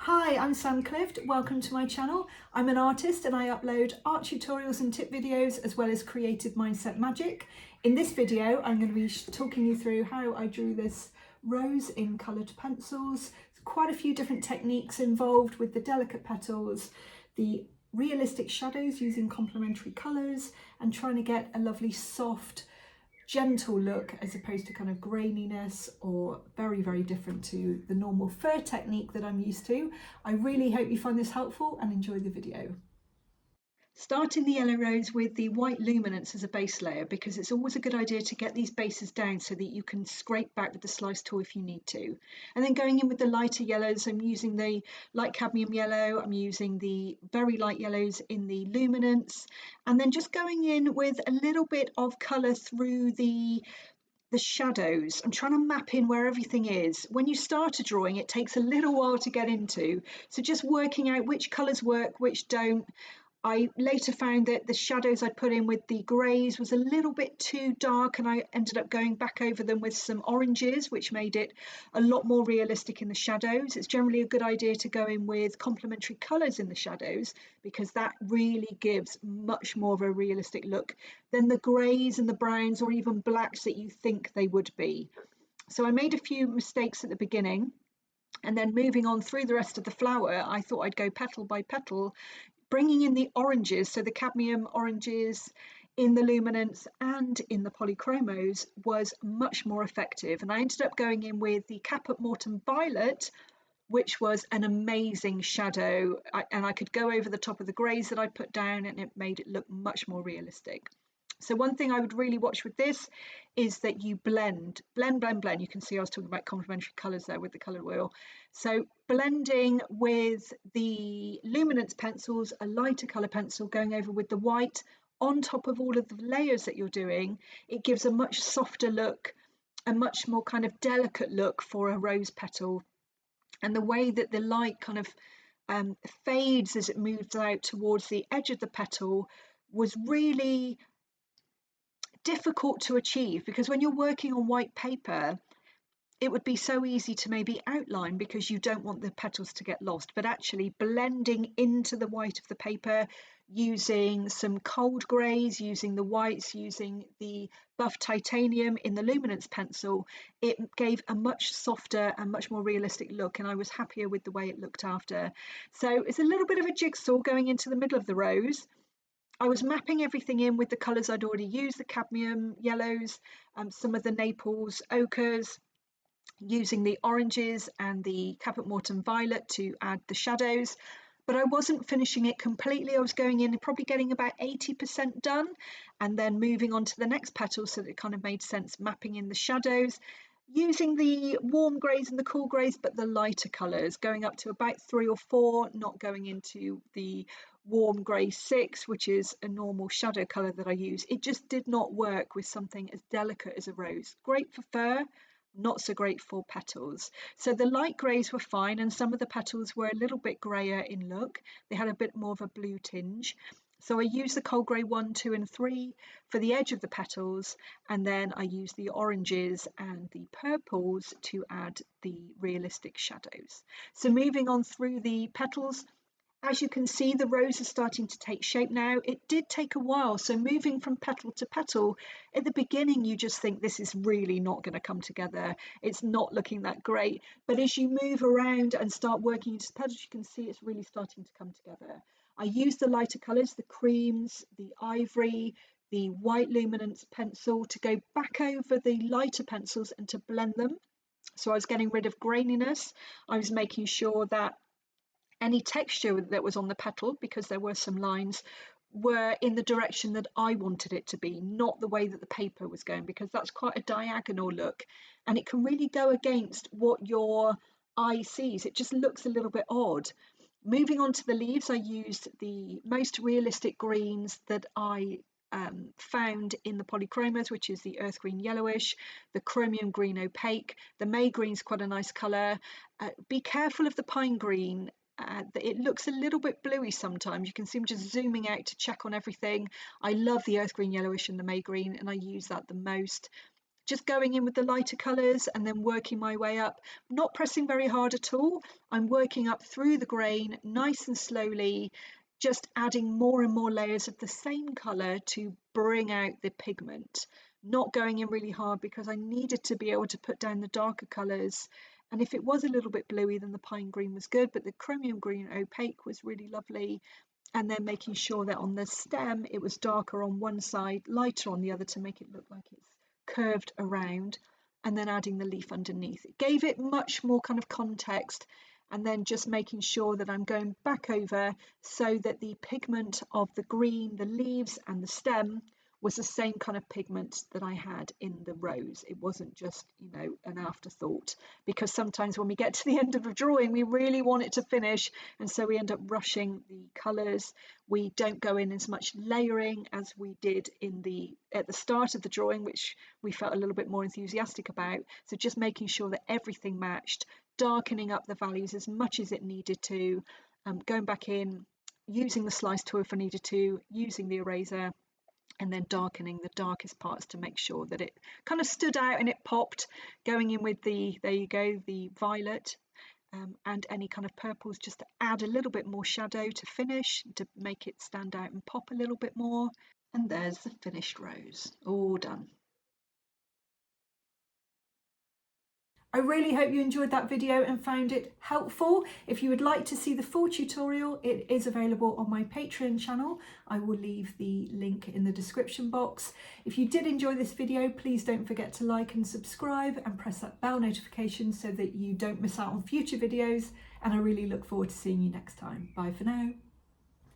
Hi, I'm Sam Clift. Welcome to my channel. I'm an artist and I upload art tutorials and tip videos as well as creative mindset magic. In this video, I'm going to be talking you through how I drew this rose in coloured pencils. There's quite a few different techniques involved with the delicate petals, the realistic shadows using complementary colours, and trying to get a lovely soft gentle look as opposed to kind of graininess or very different to the normal fur technique that I'm used to. I really hope you find this helpful and enjoy the video. Starting the yellow rose with the white luminance as a base layer, because it's always a good idea to get these bases down so that you can scrape back with the slice tool if you need to. And then going in with the lighter yellows, I'm using the light cadmium yellow, I'm using the very light yellows in the luminance, and then just going in with a little bit of colour through the shadows. I'm trying to map in where everything is. When you start a drawing, it takes a little while to get into. So just working out which colours work, which don't. I later found that the shadows I put in with the greys was a little bit too dark, and I ended up going back over them with some oranges, which made it a lot more realistic in the shadows. It's generally a good idea to go in with complementary colours in the shadows because that really gives much more of a realistic look than the greys and the browns or even blacks that you think they would be. So I made a few mistakes at the beginning. And then moving on through the rest of the flower, I thought I'd go petal by petal, bringing in the oranges, so the cadmium oranges in the luminance and in the polychromos was much more effective. And I ended up going in with the caput mortuum violet, which was an amazing shadow. And I could go over the top of the greys that I put down and it made it look much more realistic. So one thing I would really watch with this is that you blend. You can see I was talking about complementary colours there with the colour wheel. So blending with the luminance pencils, a lighter colour pencil going over with the white on top of all of the layers that you're doing, it gives a much softer look, a much more kind of delicate look for a rose petal. And the way that the light kind of fades as it moves out towards the edge of the petal was really difficult to achieve, because when you're working on white paper, it would be so easy to maybe outline because you don't want the petals to get lost, but actually blending into the white of the paper using some cold greys, using the whites, using the buff titanium in the luminance pencil, it gave a much softer and much more realistic look, and I was happier with the way it looked after. So it's a little bit of a jigsaw going into the middle of the rose. I was mapping everything in with the colours I'd already used, the cadmium yellows, some of the Naples ochres, using the oranges and the caput mortuum violet to add the shadows. But I wasn't finishing it completely. I was going in and probably getting about 80% done and then moving on to the next petal so that it kind of made sense, mapping in the shadows, using the warm greys and the cool greys, but the lighter colours, going up to about 3 or 4, not going into the warm grey 6, which is a normal shadow colour that I use. It just did not work with something as delicate as a rose. Great for fur, not so great for petals. So the light greys were fine, and some of the petals were a little bit grayer in look. They had a bit more of a blue tinge. So I used the cold grey 1, 2 and 3 for the edge of the petals, and then I used the oranges and the purples to add the realistic shadows. So moving on through the petals, as you can see, the rose is starting to take shape now. It did take a while, so moving from petal to petal, at the beginning you just think this is really not going to come together. It's not looking that great, but as you move around and start working into the petals, you can see it's really starting to come together. I used the lighter colours, the creams, the ivory, the white luminance pencil to go back over the lighter pencils and to blend them. So I was getting rid of graininess. I was making sure that any texture that was on the petal, because there were some lines, were in the direction that I wanted it to be, not the way that the paper was going, because that's quite a diagonal look and it can really go against what your eye sees. It just looks a little bit odd. Moving on to the leaves, I used the most realistic greens that I found in the polychromos, which is the earth green yellowish, the chromium green opaque, the may green's quite a nice colour. Be careful of the pine green. It looks a little bit bluey sometimes. You can see I'm just zooming out to check on everything. I love the earth green yellowish and the may green, and I use that the most. just going in with the lighter colours and then working my way up, not pressing very hard at all. I'm working up through the grain nice and slowly, just adding more and more layers of the same colour to bring out the pigment, not going in really hard because I needed to be able to put down the darker colours. And if it was a little bit bluey, then the pine green was good, but the chromium green opaque was really lovely. And then making sure that on the stem it was darker on one side, lighter on the other, to make it look like it's curved around, and then adding the leaf underneath. It gave it much more kind of context, and then just making sure that I'm going back over so that the pigment of the green, the leaves and the stem was the same kind of pigment that I had in the rose. It wasn't just, an afterthought, because sometimes when we get to the end of a drawing, we really want it to finish, and so we end up rushing the colours. We don't go in as much layering as we did at the start of the drawing, which we felt a little bit more enthusiastic about. So just making sure that everything matched, darkening up the values as much as it needed to, going back in, using the slice tool if I needed to, using the eraser, and then darkening the darkest parts to make sure that it kind of stood out and it popped, going in with the violet, and any kind of purples, just to add a little bit more shadow to finish, to make it stand out and pop a little bit more. And there's the finished rose, all done. I really hope you enjoyed that video and found it helpful. If you would like to see the full tutorial, it is available on my Patreon channel. I will leave the link in the description box. If you did enjoy this video, please don't forget to like and subscribe and press that bell notification so that you don't miss out on future videos. And I really look forward to seeing you next time. Bye for now.